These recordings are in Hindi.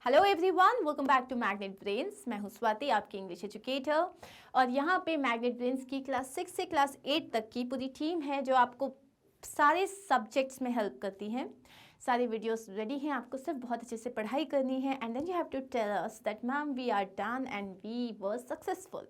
Hello everyone, welcome back to magnet brains. मैं हूं स्वाति, आपकी इंग्लिश एजुकेटर। और यहाँ पे मैग्नेट ब्रेन्स की क्लास 6 से क्लास 8 तक की पूरी टीम है जो आपको सारे सब्जेक्ट्स में हेल्प करती हैं। सारे वीडियोस रेडी हैं, आपको सिर्फ बहुत अच्छे से पढ़ाई करनी है and then you have to tell us that ma'am we are done and we were successful.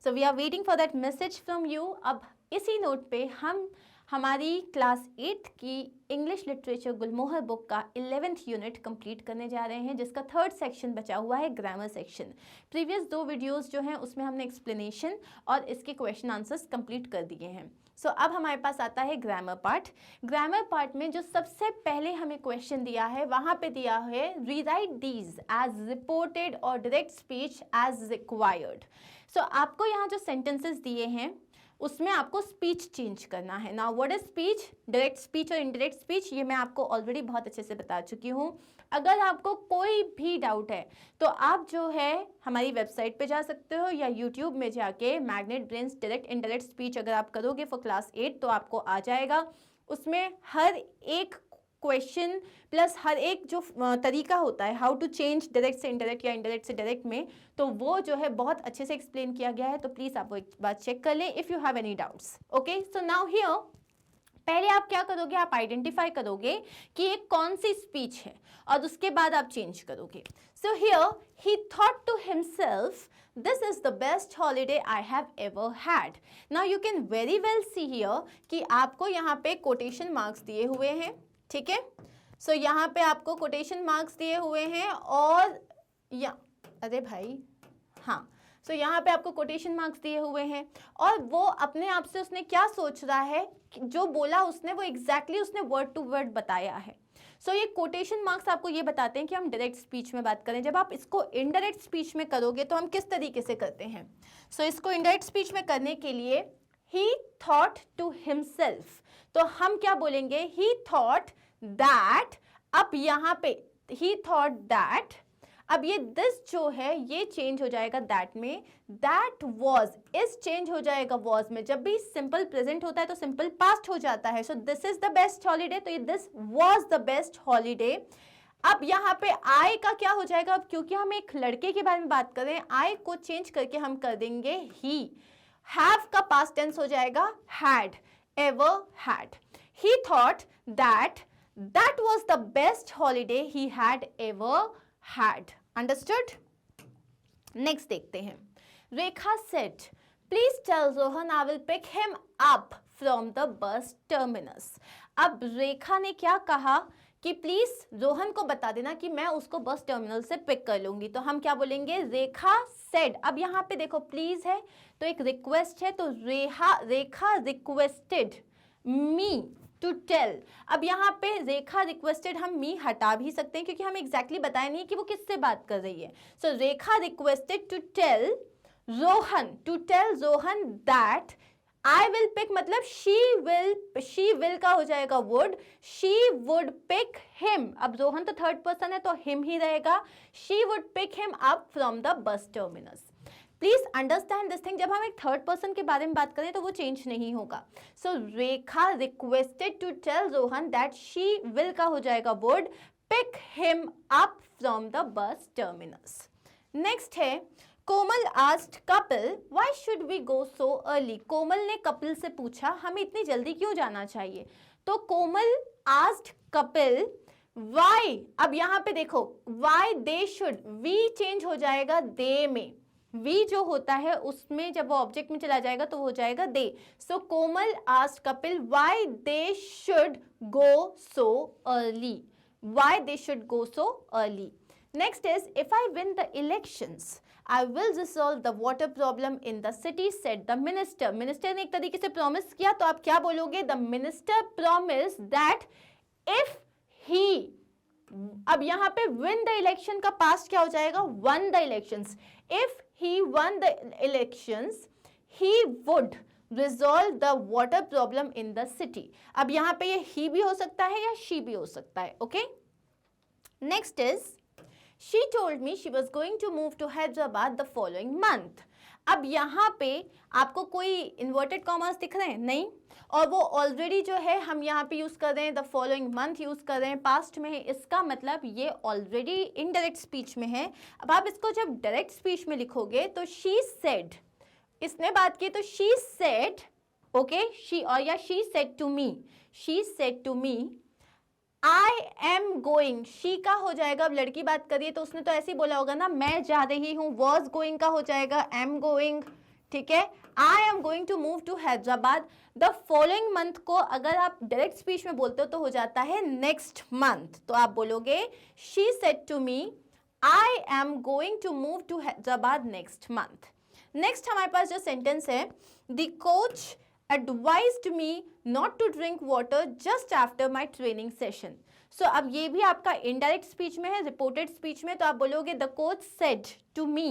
So we are waiting for that message from you. अब इसी नोट पे हम हमारी क्लास 8 की इंग्लिश लिटरेचर गुलमोहर बुक का 11th यूनिट कंप्लीट करने जा रहे हैं, जिसका थर्ड सेक्शन बचा हुआ है, ग्रामर सेक्शन। प्रीवियस 2 वीडियोस जो हैं उसमें हमने एक्सप्लेनेशन और इसके क्वेश्चन आंसर्स कंप्लीट कर दिए हैं। सो अब हमारे पास आता है ग्रामर पार्ट। ग्रामर पार्ट में जो सबसे पहले हमें क्वेश्चन दिया है वहाँ पे दिया है रीराइट दीज एज रिपोर्टेड और डायरेक्ट स्पीच एज रिक्वायर्ड। सो आपको यहाँ जो सेंटेंसेस दिए हैं उसमें आपको स्पीच चेंज करना है। Now what is speech, direct speech और इनडायरेक्ट स्पीच, ये मैं आपको ऑलरेडी बहुत अच्छे से बता चुकी हूँ। अगर आपको कोई भी डाउट है तो आप जो है हमारी वेबसाइट पे जा सकते हो या यूट्यूब में जाके magnet brains direct indirect speech अगर आप करोगे फॉर क्लास 8 तो आपको आ जाएगा। उसमें हर एक क्वेश्चन प्लस हर एक जो तरीका होता है हाउ टू चेंज डायरेक्ट से इनडायरेक्ट या इनडायरेक्ट से डायरेक्ट में, तो वो जो है बहुत अच्छे से एक्सप्लेन किया गया है। तो प्लीज़ आप वो एक बार चेक कर लें if you have any doubts. Okay, so now here पहले आप क्या करोगे, आप आइडेंटिफाई करोगे कि ये कौन सी स्पीच है और उसके बाद आप चेंज करोगे। So here he thought to himself this is the best holiday I have ever had. Now you can very well see here कि आपको यहाँ पे कोटेशन मार्क्स दिए हुए हैं, ठीक है। सो यहाँ पे आपको कोटेशन मार्क्स दिए हुए हैं और अरे भाई हाँ, सो यहाँ पे आपको कोटेशन मार्क्स दिए हुए हैं और वो अपने आप से उसने क्या सोच रहा है, जो बोला उसने वो एग्जैक्टली उसने वर्ड टू वर्ड बताया है। सो ये कोटेशन मार्क्स आपको ये बताते हैं कि हम डायरेक्ट स्पीच में बात करें। जब आप इसको इनडायरेक्ट स्पीच में करोगे तो हम किस तरीके से करते हैं। सो इसको इनडायरेक्ट स्पीच में करने के लिए he thought to himself, तो हम क्या बोलेंगे, he thought that। अब यहाँ पे he thought that, अब ये this जो है ये चेंज हो जाएगा that में, that was is चेंज हो जाएगा was में। जब भी सिंपल प्रेजेंट होता है तो सिंपल पास्ट हो जाता है। So this is the best holiday, तो ये this was the best holiday। अब यहाँ पे I का क्या हो जाएगा, अब क्योंकि हम एक लड़के के बारे में बात कर रहे हैं, I को चेंज करके हम कर देंगे he। have का past tense हो जाएगा had, ever had। he thought that that was the best holiday he had ever had। understood? next देखते हैं। रेखा said please tell Rohan I will pick him up from the bus terminus। अब रेखा ने क्या कहा कि प्लीज रोहन को बता देना कि मैं उसको बस टर्मिनल से पिक कर लूंगी। तो हम क्या बोलेंगे, रेखा सेड। अब यहाँ पे देखो प्लीज है तो एक रिक्वेस्ट है, तो रेखा रिक्वेस्टेड मी टू टेल। अब यहाँ पे रेखा रिक्वेस्टेड हम मी हटा भी सकते हैं क्योंकि हमें एग्जैक्टली बताया नहीं है कि वो किससे बात कर रही है। So Rekha requested to tell Rohan that I will pick मतलब she will का हो जाएगा would, she would pick him। अब रोहन तो थर्ड पर्सन है तो him ही रहेगा। she would pick him up from the bus terminus। Please understand this thing, जब हम एक थर्ड पर्सन के बारे में बात करें तो वो चेंज नहीं होगा। So Rekha requested to tell Rohan that she will का हो जाएगा would pick him up from the bus terminus। Next है Komal asked Kapil why should we go so early. Komal ने कपिल से पूछा हमें इतनी जल्दी क्यों जाना चाहिए। तो कोमल आस्क्ड कपिल व्हाई। अब यहाँ पे देखो why they should, we change हो जाएगा दे में। वी जो होता है उसमें जब वो ऑब्जेक्ट में चला जाएगा तो वो हो जाएगा they. So Komal asked Kapil why they should go so early, why they should go so early. Next is if I win the elections, I will resolve the water problem in the city, said the minister। Minister ने एक तरीके से प्रॉमिस किया, तो आप क्या बोलोगे, the minister promised that if he, अब यहाँ पे win the election का past क्या हो जाएगा, won the elections। if he won the elections, he would resolve the water problem in the city। अब यहाँ पे ये he भी हो सकता है या she भी हो सकता है। okay, next is she told me she was going to move to Hyderabad the following month। अब यहाँ पे आपको कोई इन्वर्टेड कॉमास दिख रहे हैं? नहीं। और वो ऑलरेडी जो है हम यहाँ पे यूज कर रहे हैं, द फॉलोइंग मंथ यूज कर रहे हैं, पास्ट में है, इसका मतलब ये ऑलरेडी इनडायरेक्ट स्पीच में है। अब आप इसको जब डायरेक्ट स्पीच में लिखोगे तो शी सेड, इसने बात की तो शी सेड, ओके, शी, और या she said to me, she said to me I am going, she का हो जाएगा, अब लड़की बात करिए तो उसने तो ऐसे ही बोला होगा ना, मैं जा रही हूँ, वॉज गोइंग का हो जाएगा एम गोइंग, ठीक है। I am going to move to Hyderabad, the following month को अगर आप डायरेक्ट स्पीच में बोलते हो तो हो जाता है नेक्स्ट मंथ, तो आप बोलोगे she said to me I am going to move to Hyderabad next month. Next हमारे पास जो सेंटेंस है, the coach advised me not to drink water just after my training session. So अब ये भी आपका indirect speech में है, reported speech में, तो आप बोलोगे the coach said to me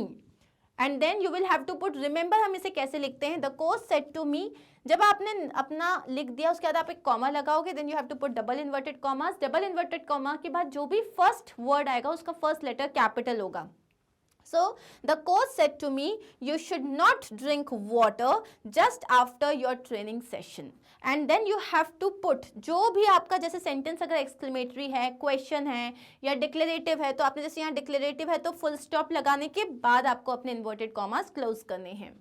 and then you will have to put, remember हम इसे कैसे लिखते हैं, the coach said to me, जब आपने अपना लिख दिया उसके बाद आप एक कॉमा लगाओगे, then you have to put double inverted commas, double inverted comma के बाद जो भी first word आएगा उसका first letter capital होगा। So the coach said to me, you should not drink water just after your training session. And then you have to put, जो भी आपका जैसे सेंटेंस अगर एक्सक्लेमेटरी है, क्वेश्चन है या डिक्लेरेटिव है, तो आपने जैसे यहाँ डिक्लेरेटिव है तो फुल स्टॉप लगाने के बाद आपको अपने इन्वर्टेड कॉमास क्लोज करने हैं।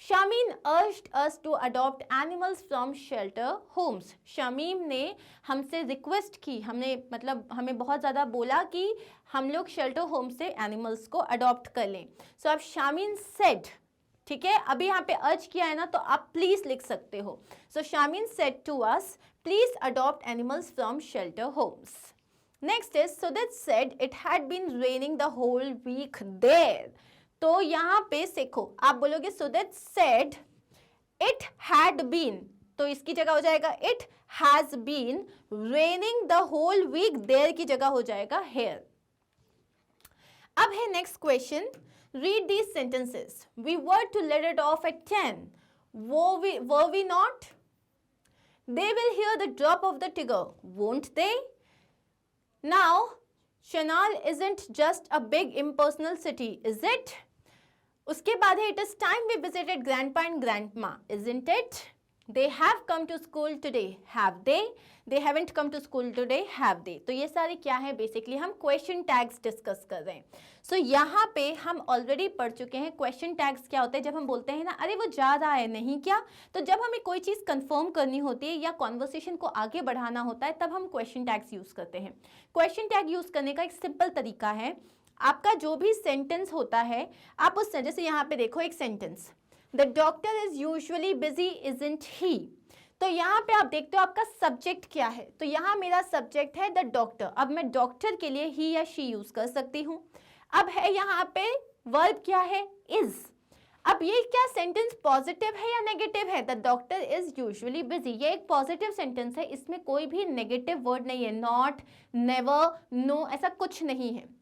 Shamim urged us to adopt animals from shelter homes. Shamim ने हमसे रिक्वेस्ट की, हमने मतलब हमें बहुत ज़्यादा बोला कि हम लोग शेल्टर होम से एनिमल्स को अडॉप्ट कर लें। सो अब शामीम सेड, ठीक है, अभी यहाँ पे अर्ज किया है ना तो आप प्लीज लिख सकते हो। So Shamim said to us please adopt animals from shelter homes. Next is Sudit said it had been raining the whole week there. तो यहाँ पे देखो आप बोलोगे Sudit said it had been, तो इसकी जगह हो जाएगा it has been raining the whole week, there की जगह हो जाएगा हेयर। अब है next question, read these sentences. We were to let it off eight 10, were we not? They will hear the drop of the Tigger, won't they? Now Chenal isn't just a big impersonal city, is it? उसके बाद है, it is time we visited grandpa and grandma, isn't it? They have come to school today, have they? They haven't come to school today, have they? तो ये सारे क्या है, बेसिकली हम क्वेश्चन टैग्स डिस्कस कर रहे हैं। सो यहाँ पे हम ऑलरेडी पढ़ चुके हैं क्वेश्चन टैग्स क्या होते हैं। जब हम बोलते हैं ना अरे वो जा रहा है, नहीं क्या, तो जब हमें कोई चीज़ कंफर्म करनी होती है या कॉन्वर्सेशन को आगे बढ़ाना होता है तब हम क्वेश्चन टैग्स यूज़ करते हैं। क्वेश्चन टैग यूज़ करने का एक सिंपल तरीका है, आपका जो भी सेंटेंस होता है आप उस, जैसे यहाँ पे देखो एक sentence, the doctor is usually busy isn't he, तो यहाँ पे आप देखते हो आपका सब्जेक्ट क्या है, तो यहाँ मेरा सब्जेक्ट है द डॉक्टर। अब मैं डॉक्टर के लिए ही या शी यूज कर सकती हूँ। अब है यहाँ पे वर्ब क्या है, इज। अब ये क्या सेंटेंस पॉजिटिव है या नेगेटिव है, the doctor is usually busy, ये एक पॉजिटिव सेंटेंस है, इसमें कोई भी नेगेटिव वर्ड नहीं है, नॉट, नेवर, नो, ऐसा कुछ नहीं है।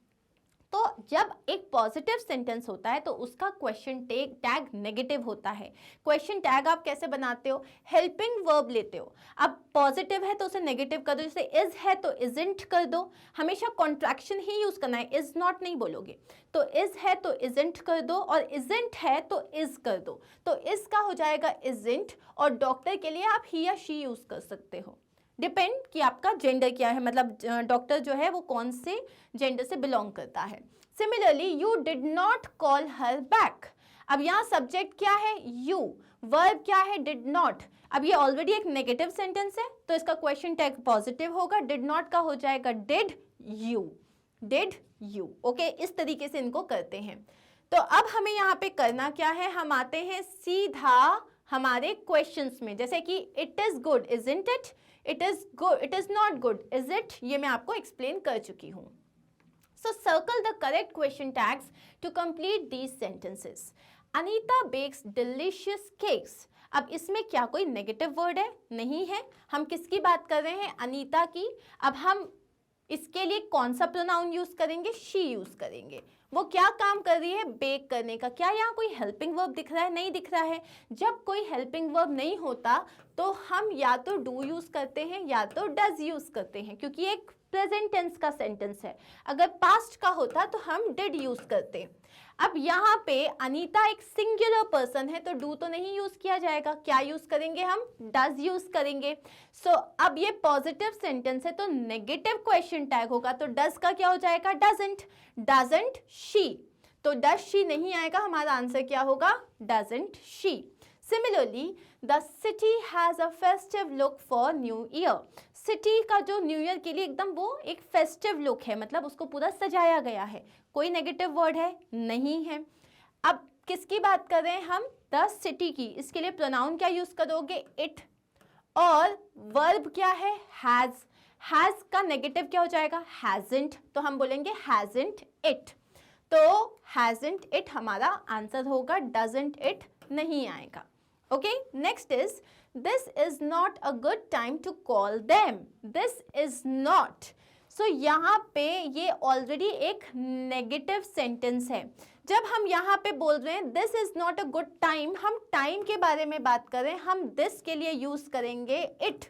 तो जब एक पॉजिटिव सेंटेंस होता है तो उसका क्वेश्चन टैग नेगेटिव होता है। क्वेश्चन टैग आप कैसे बनाते हो, हेल्पिंग वर्ब लेते हो। अब पॉजिटिव है तो उसे नेगेटिव कर दो, जैसे इज है तो इजंट कर दो, हमेशा कॉन्ट्रैक्शन ही यूज करना है, इज नॉट नहीं बोलोगे। तो इज है तो इजंट कर दो और इजंट है तो इज कर दो, तो इज का हो जाएगा इजंट और डॉक्टर के लिए आप ही या शी यूज कर सकते हो, डिपेंड कि आपका जेंडर क्या है, मतलब डॉक्टर जो है वो कौन से जेंडर से बिलोंग करता है। Similarly you did not call her back, अब यहाँ सब्जेक्ट क्या है, यू, वर्ब क्या है, डिड नॉट। अब ये ऑलरेडी एक नेगेटिव सेंटेंस है तो इसका क्वेश्चन टैग पॉजिटिव होगा, डिड नॉट का हो जाएगा did you, did you, okay. इस तरीके से इनको करते हैं। तो अब हमें यहाँ पे करना क्या है, हम आते हैं सीधा हमारे क्वेश्चंस में, जैसे कि it is good isn't it, it is good, it is not good is it, ये मैं आपको एक्सप्लेन कर चुकी हूँ। So circle the correct question tags to complete these sentences. Anita bakes delicious cakes, अब इसमें क्या कोई नेगेटिव वर्ड है, नहीं है, हम किसकी बात कर रहे हैं, अनीता की। अब हम इसके लिए कौन सा प्रोनाउन यूज करेंगे, शी यूज करेंगे। वो क्या काम कर रही है, बेक करने का। क्या यहाँ कोई हेल्पिंग वर्ब दिख रहा है, नहीं दिख रहा है। जब कोई हेल्पिंग वर्ब नहीं होता तो हम या तो डू यूज करते हैं या तो डज यूज करते हैं, क्योंकि एक प्रेजेंट टेंस का सेंटेंस है। अगर पास्ट का होता तो हम डिड यूज करते। अब यहाँ पे अनीता एक सिंगुलर पर्सन है तो डू तो नहीं यूज किया जाएगा, क्या यूज करेंगे हम, डज यूज करेंगे। सो अब ये पॉजिटिव सेंटेंस है तो नेगेटिव क्वेश्चन टैग होगा, तो डज का क्या हो जाएगा, डजंट। डजंट शी, तो डज शी नहीं आएगा, हमारा आंसर क्या होगा, doesn't she. Similarly the city has a festive look for new year. City का जो न्यू ईयर के लिए एकदम वो एक फेस्टिव लुक है, मतलब उसको पूरा सजाया गया है। कोई नेगेटिव वर्ड है, नहीं है। अब किसकी बात कर रहे हैं हम, द सिटी की। इसके लिए प्रोनाउन क्या यूज करोगे, इट, और वर्ब क्या है, हैज। हैज का नेगेटिव क्या हो जाएगा, हैजंट, तो हम बोलेंगे हैजंट इट। तो हैजंट इट हमारा आंसर होगा, डजंट इट नहीं आएगा। Okay, next is this is not a good time to call them. This is not, so यहाँ पे ये ऑलरेडी एक नेगेटिव सेंटेंस है। जब हम यहाँ पे बोल रहे हैं this is not a good time, हम टाइम के बारे में बात कर रहे हैं, हम दिस के लिए यूज करेंगे इट।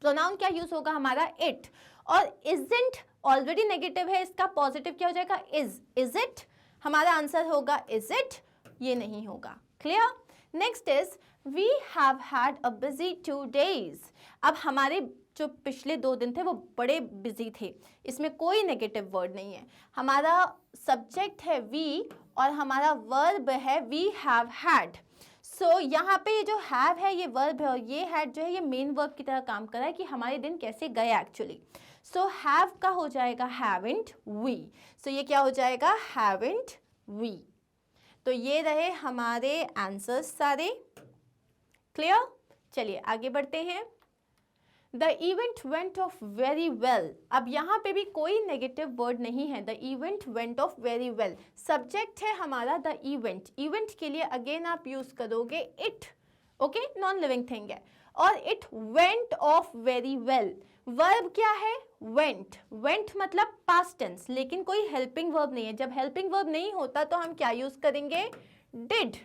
प्रोनाउन क्या यूज होगा हमारा, इट। और इजंट ऑलरेडी नेगेटिव है, इसका पॉजिटिव क्या हो जाएगा, इज। इज इट, हमारा आंसर होगा इज इट, ये नहीं होगा। Clear. Next is we have had a busy 2 days। अब हमारे जो पिछले 2 दिन थे वो बड़े बिजी थे, इसमें कोई नेगेटिव वर्ड नहीं है। हमारा सब्जेक्ट है वी और हमारा वर्ब है वी हैव हैड। सो यहाँ पे ये जो हैव है ये वर्ब है और ये हैड जो है ये मेन वर्ब की तरह काम कर रहा है कि हमारे दिन कैसे गए एक्चुअली। सो हैव का हो जाएगा हैवेंट वी। सो ये क्या हो जाएगा, हैवेंट वी। तो ये रहे हमारे आंसर्स सारे। क्लियर। चलिए आगे बढ़ते हैं। The event went of very well. अब यहाँ पे भी कोई नेगेटिव वर्ड नहीं है, the event went of very well. Subject है हमारा द इवेंट, इवेंट के लिए अगेन आप यूज करोगे it. Okay, non living thing है, और it went of very well. Verb क्या है, वेंट। वेंट मतलब पास्ट टेंस, लेकिन कोई हेल्पिंग वर्ब नहीं है। जब हेल्पिंग वर्ब नहीं होता तो हम क्या यूज करेंगे, डिड।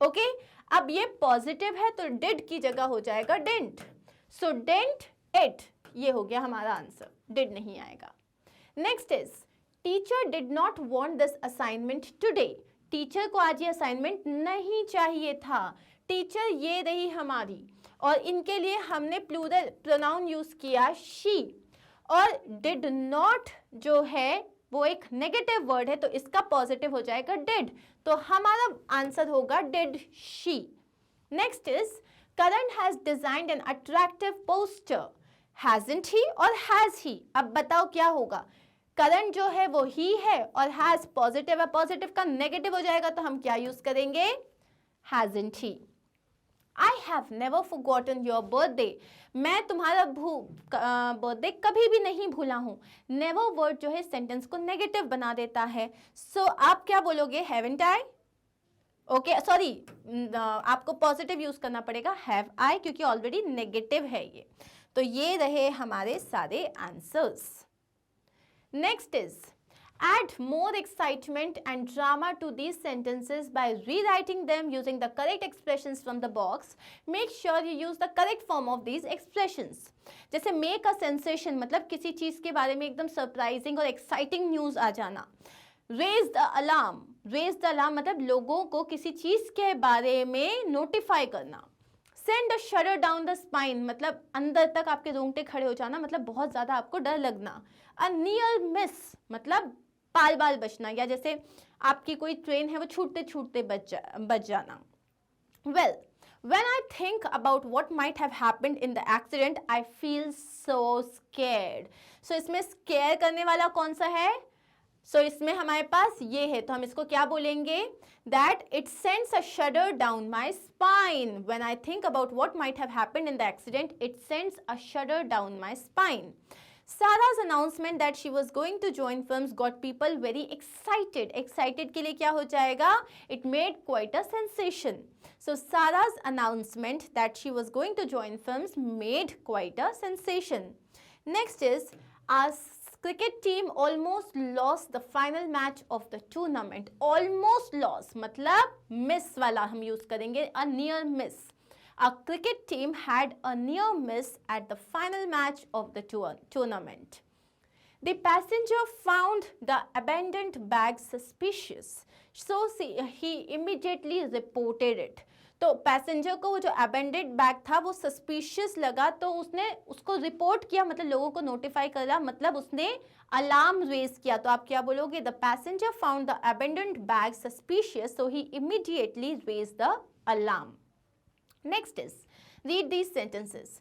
ओके, अब ये पॉजिटिव है तो डिड की जगह हो जाएगा डिडंट। सो डिडंट इट, ये हो गया हमारा आंसर, डिड नहीं आएगा। Next is teacher did not want this assignment today. Teacher को आज ये असाइनमेंट नहीं चाहिए था। टीचर ये रही हमारी, और इनके लिए हमने प्लूरल प्रोनाउन यूज किया शी, और डिड नॉट जो है वो एक नेगेटिव वर्ड है तो इसका पॉजिटिव हो जाएगा डिड, तो हमारा आंसर होगा did she. Next is Karan has designed an attractive poster. Hasn't he और हैज ही। अब बताओ क्या होगा, करण जो है वो ही है और हैज पॉजिटिव है, पॉजिटिव का नेगेटिव हो जाएगा तो हम क्या यूज करेंगे, hasn't he. I have never forgotten your birthday। मैं तुम्हारा बर्थडे कभी भी नहीं भूला हूँ। नेवर वर्ड जो है सेंटेंस को नेगेटिव बना देता है। सो आप क्या बोलोगे, haven't I? ओके, सॉरी, आपको पॉजिटिव यूज करना पड़ेगा have I, क्योंकि ऑलरेडी नेगेटिव है ये। तो ये रहे हमारे सारे answers. Next is add more excitement and drama to these sentences by rewriting them using the correct expressions from the box. Make sure you use the correct form of these expressions. जैसे make a sensation मतलब किसी चीज के बारे में एकदम सरप्राइजिंग और एक्साइटिंग न्यूज आ जाना। Raise the alarm, raise the alarm मतलब लोगों को किसी चीज के बारे में नोटिफाई करना। Send a shudder down the spine मतलब अंदर तक आपके रोंगटे खड़े हो जाना, मतलब बहुत ज्यादा आपको डर लगना। A near miss मतलब पाल बाल बचना, या जैसे आपकी कोई ट्रेन है वो छूटते छूटते बच जाना। Well, when I think about what might have happened in the accident, I feel so scared. So इसमें scare करने वाला कौन सा है, so इसमें हमारे पास ये है, तो हम इसको क्या बोलेंगे, that it sends a shudder down my spine. When I think about what might have happened in the accident, it sends a shudder down my spine. Sarah's announcement that she was going to join films got people very excited. Excited के लिए क्या हो जाएगा, it made quite a sensation. So Sarah's announcement that she was going to join films made quite a sensation. Next is our cricket team almost lost the final match of the tournament. Almost lost मतलब miss वाला हम use करेंगे, a near miss. A cricket team had a near miss at the final match of the tournament. The passenger found the abandoned bag suspicious, so he immediately reported it. तो पैसेंजर को वो जो अबेंडेड बैग था वो सस्पिशियस लगा, तो उसने उसको रिपोर्ट किया, मतलब लोगों को नोटिफाई करा, मतलब उसने अलार्म रेज किया. तो आप क्या बोलोगे? The passenger found the abandoned bag suspicious, so he immediately raise the alarm. Next is, read these sentences.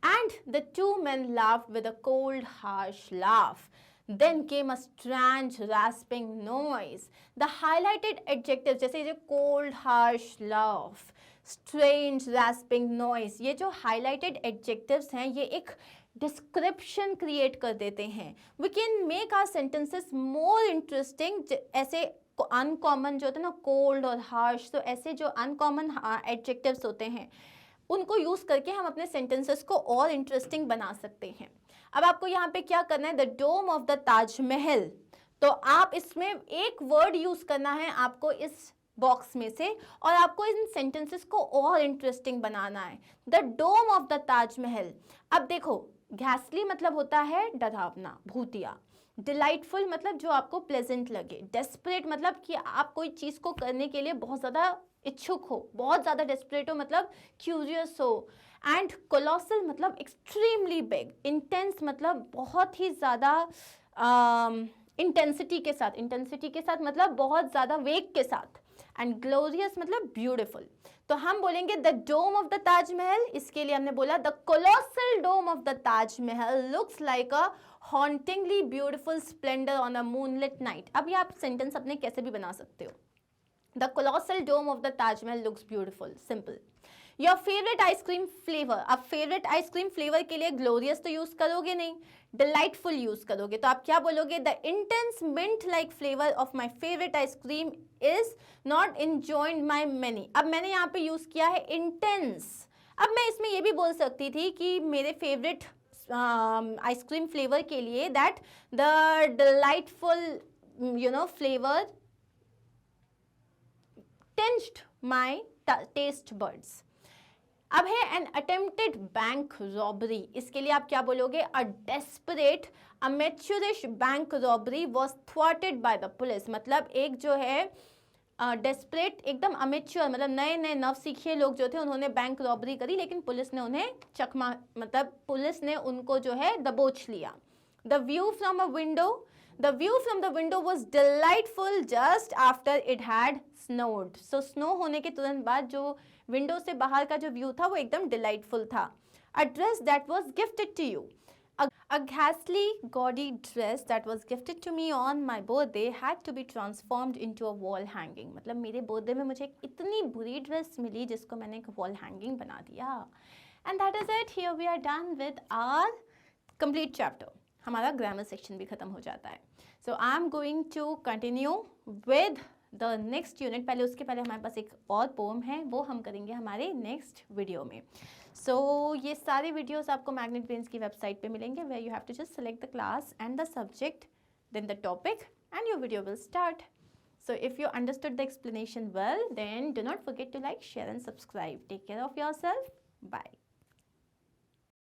And the two men laughed with a cold, harsh laugh. Then came a strange, rasping noise. The highlighted adjectives, जैसे ये cold, harsh laugh, strange, rasping noise, ये जो highlighted adjectives हैं, ये एक description create कर देते हैं. We can make our sentences more interesting. ऐसे अनकॉमन जो होते हैं ना, कोल्ड और हार्श, तो ऐसे जो अनकॉमन एडजेक्टिव्स होते हैं उनको यूज करके हम अपने सेंटेंसेस को और इंटरेस्टिंग बना सकते हैं. अब आपको यहाँ पे क्या करना है? The dome of the Taj Mahal. तो आप इसमें एक वर्ड यूज करना है आपको इस बॉक्स में से, और आपको इन सेंटेंसेस को और इंटरेस्टिंग बनाना है. The dome of the Taj Mahal. अब देखो, घैसली मतलब होता है डरावना, भूतिया. डिलाइटफुल मतलब जो आपको प्लेजेंट लगे. डेस्परेट मतलब कि आप कोई चीज़ को करने के लिए बहुत ज़्यादा इच्छुक हो, बहुत ज़्यादा डेस्परेट हो, मतलब क्यूरियस हो. एंड कोलोसल मतलब एक्सट्रीमली बिग. इंटेंस मतलब बहुत ही ज़्यादा इंटेंसिटी के साथ मतलब बहुत ज़्यादा वेग के साथ. एंड ग्लोरियस मतलब ब्यूटिफुल. तो हम बोलेंगे the dome of the Taj Mahal. इसके लिए हमने बोला the colossal dome of the Taj Mahal looks like a hauntingly beautiful splendour on a moonlit night. अब ये आप सेंटेंस अपने कैसे भी बना सकते हो. The colossal dome of the Taj Mahal looks beautiful. Simple. Your favourite ice cream flavour. अब फेवरेट आइसक्रीम फ्लेवर के लिए ग्लोरियस तो यूज करोगे नहीं, डिलाइटफुल यूज करोगे. तो आप क्या बोलोगे? The intense mint like flavour of my favourite ice cream is not enjoyed by many. अब मैंने यहाँ पे यूज किया है इंटेंस. अब मैं इसमें ये भी बोल सकती थी कि मेरे फेवरेट आइसक्रीम फ्लेवर के लिए that the delightful flavour tinged my taste buds. अब है एन अटेम्प्टेड बैंक रॉबरी. इसके लिए आप क्या बोलोगे? A desperate amateurish bank robbery was थ्वाटेड बाय द पुलिस. मतलब एक जो है डेस्परेट, एकदम अमेच्योर, मतलब नए नए नवसीखिए लोग जो थे उन्होंने बैंक रॉबरी करी, लेकिन पुलिस ने उन्हें चकमा, मतलब पुलिस ने उनको जो है दबोच लिया. The view from a window. The view from the window was delightful just after it had snowed. So snow होने के तुरंत बाद जो विंडो से बाहर का जो व्यू था वो एकदम डिलाइटफुल था. A dress that was gifted to you. A ghastly, gaudy dress that was gifted to me on my birthday had to be transformed into a wall hanging. मतलब मेरे बर्थडे में मुझे एक इतनी बुरी ड्रेस मिली जिसको मैंने एक वॉल हैंगिंग बना दिया. And that is it. Here we are done with our complete chapter. हमारा ग्रामर सेक्शन भी खत्म हो जाता है. So I am going to continue with the next unit. पहले उसके पहले हमारे पास एक और पोम है, वो हम करेंगे हमारे नेक्स्ट वीडियो में. सो ये सारे वीडियोस आपको मैग्नेट ब्रेन्स की वेबसाइट पे मिलेंगे, where you have to just select the class and the subject, then the topic, and your video will start. So if you understood the explanation well, then do not forget to like, share and subscribe. Take care of yourself. Bye.